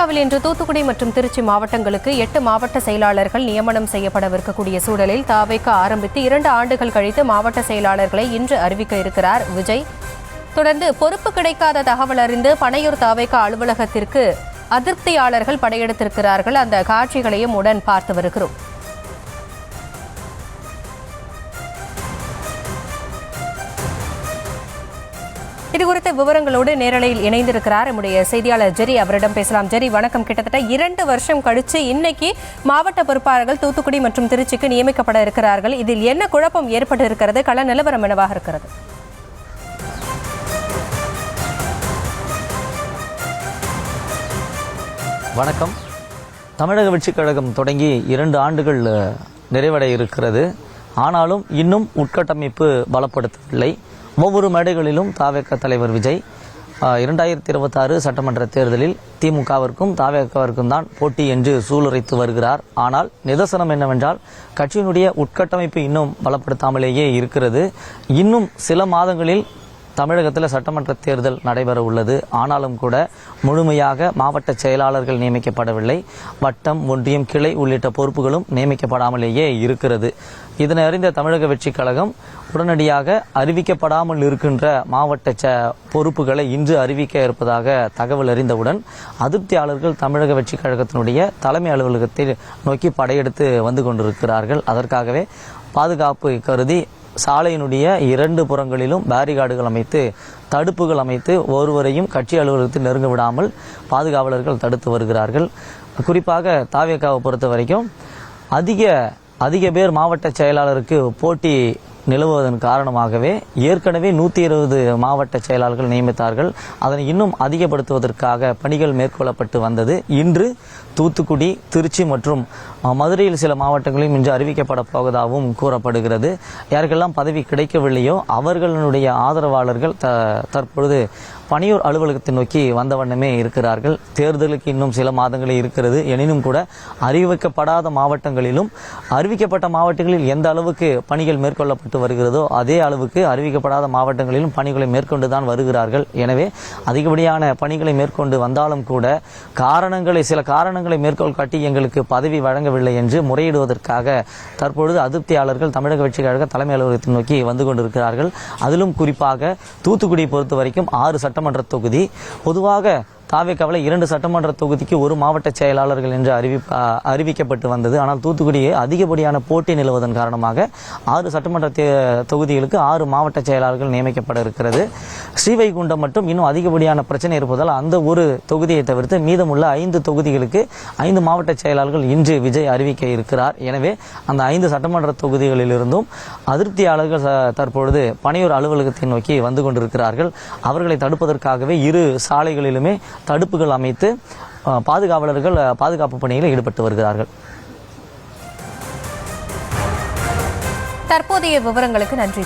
தாவேகாவில் இன்று தூத்துக்குடி மற்றும் திருச்சி மாவட்டங்களுக்கு 8 மாவட்ட செயலாளர்கள் நியமனம் செய்யப்படவிருக்கக்கூடிய சூழலில் தாவேகா ஆரம்பித்து 2 ஆண்டுகள் கழித்து மாவட்ட செயலாளர்களை இன்று அறிவிக்க இருக்கிறார் விஜய். தொடர்ந்து பொறுப்பு கிடைக்காத தகவல் அறிந்து பனையூர் தாவேகா அலுவலகத்திற்கு அதிருப்தியாளர்கள் படையெடுத்திருக்கிறார்கள். அந்த காட்சிகளையும் உடன் பார்த்து வருகிறோம். இதுகுறித்த விவரங்களோடு நேரலையில் இணைந்திருக்கிறார் நம்முடைய செய்தியாளர் ஜெரி. அவரிடம் பேசலாம். ஜெரி, வணக்கம். கிட்டத்தட்ட 2 வருஷம் கழிச்சு இன்னைக்கு மாவட்ட பொறுப்பாளர்கள் தூத்துக்குடி மற்றும் திருச்சிக்கு நியமிக்கப்பட இருக்கிறார்கள். இதில் என்ன குழப்பம் ஏற்பட்டு இருக்கிறது? கள நிலவரம் என்னவாக இருக்கிறது? வணக்கம். தமிழக வெற்றிக் கழகம் தொடங்கி 2 ஆண்டுகள் நிறைவடைய இருக்கிறது. ஆனாலும் இன்னும் உட்கட்டமைப்பு பலப்படுத்தவில்லை. ஒவ்வொரு மேடைகளிலும் தாவேகா தலைவர் விஜய் 2026 சட்டமன்ற தேர்தலில் திமுகவிற்கும் தாவேகாவிற்கும் தான் போட்டி என்று சூளுரைத்து வருகிறார். ஆனால் நிதர்சனம் என்னவென்றால் கட்சியினுடைய உட்கட்டமைப்பு இன்னும் பலப்படுத்தாமலேயே இருக்கிறது. இன்னும் சில மாதங்களில் தமிழகத்தில் சட்டமன்ற தேர்தல் நடைபெற உள்ளது. ஆனாலும் கூட முழுமையாக மாவட்ட செயலாளர்கள் நியமிக்கப்படவில்லை. வட்டம், ஒன்றியம், கிளை உள்ளிட்ட பொறுப்புகளும் நியமிக்கப்படாமலேயே இருக்கிறது. இதனை அறிந்த தமிழக வெற்றிக் கழகம் உடனடியாக அறிவிக்கப்படாமல் இருக்கின்ற மாவட்ட பொறுப்புகளை இன்று அறிவிக்க இருப்பதாக தகவல் அறிந்தவுடன் அதிருப்தியாளர்கள் தமிழக வெற்றிக் கழகத்தினுடைய தலைமை அலுவலகத்தை நோக்கி படையெடுத்து வந்து கொண்டிருக்கிறார்கள். அதற்காகவே பாதுகாப்பு கருதி சாலையினுடைய 2 புறங்களிலும் பேரிகார்டுகள் அமைத்து தடுப்புகள் அமைத்து ஒருவரையும் கட்சி அலுவலகத்தில் நெருங்க விடாமல் பாதுகாவலர்கள் தடுத்து வருகிறார்கள். குறிப்பாக தாவேகாவை பொறுத்த வரைக்கும் அதிக பேர் மாவட்ட செயலாளருக்கு போட்டி நிலவுவதன் காரணமாகவே ஏற்கனவே 120 மாவட்ட செயலாளர்கள் நியமித்தார்கள். அதனை இன்னும் அதிகப்படுத்துவதற்காக பணிகள் மேற்கொள்ளப்பட்டு வந்தது. இன்று தூத்துக்குடி, திருச்சி மற்றும் மதுரையில் சில மாவட்டங்களிலும் இன்று அறிவிக்கப்பட போவதாகவும் கூறப்படுகிறது. யாருக்கெல்லாம் பதவி கிடைக்கவில்லையோ அவர்களுடைய ஆதரவாளர்கள் தற்பொழுது பனையூர் அலுவலகத்தை நோக்கி வந்த வண்ணமே இருக்கிறார்கள். தேர்தலுக்கு இன்னும் சில மாதங்களே இருக்கிறது. எனினும் கூட அறிவிக்கப்படாத மாவட்டங்களிலும் அறிவிக்கப்பட்ட மாவட்டங்களில் எந்த அளவுக்கு பணிகள் மேற்கொள்ளப்பட்டு வருகிறதோ அதே அளவுக்கு அறிவிக்கப்படாத மாவட்டங்களிலும் பணிகளை மேற்கொண்டுதான் வருகிறார்கள். எனவே அதிகப்படியான பணிகளை மேற்கொண்டு வந்தாலும் கூட சில காரணங்களை மேற்கோள் காட்டி எங்களுக்கு பதவி வழங்கவில்லை என்று முறையிடுவதற்காக தற்பொழுது அதிருப்தியாளர்கள் தமிழக வெற்றிக் கழக தலைமை அலுவலகத்தை நோக்கி வந்து கொண்டிருக்கிறார்கள். அதிலும் குறிப்பாக தூத்துக்குடியை பொறுத்த வரைக்கும் 6 சட்டமன்ற தொகுதி. பொதுவாக தாவேகாவில் 2 சட்டமன்ற தொகுதிக்கு 1 மாவட்ட செயலாளர்கள் என்று அறிவிக்கப்பட்டு வந்தது. ஆனால் தூத்துக்குடியே அதிகப்படியான போட்டி நிலவுவதன் காரணமாக 6 சட்டமன்ற தொகுதிகளுக்கு 6 மாவட்ட செயலாளர்கள் நியமிக்கப்பட இருக்கிறது. ஸ்ரீவைகுண்டம் மட்டும் இன்னும் அதிகப்படியான பிரச்சனை இருப்பதால் அந்த ஒரு தொகுதியை தவிர்த்து மீதமுள்ள 5 தொகுதிகளுக்கு 5 மாவட்ட செயலாளர்கள் இன்று விஜய் அறிவிக்க இருக்கிறார். எனவே அந்த 5 சட்டமன்ற தொகுதிகளிலிருந்தும் அதிருப்தியாளர்கள் தற்பொழுது பனையூர் அலுவலகத்தை நோக்கி வந்து கொண்டிருக்கிறார்கள். அவர்களை தடுப்பதற்காகவே 2 சாலைகளிலுமே தடுப்புகள் அமைத்து பாதுகாவலர்கள் பாதுகாப்பு பணியில் ஈடுபட்டு வருகிறார்கள். தற்போதைய விவரங்களுக்கு நன்றி.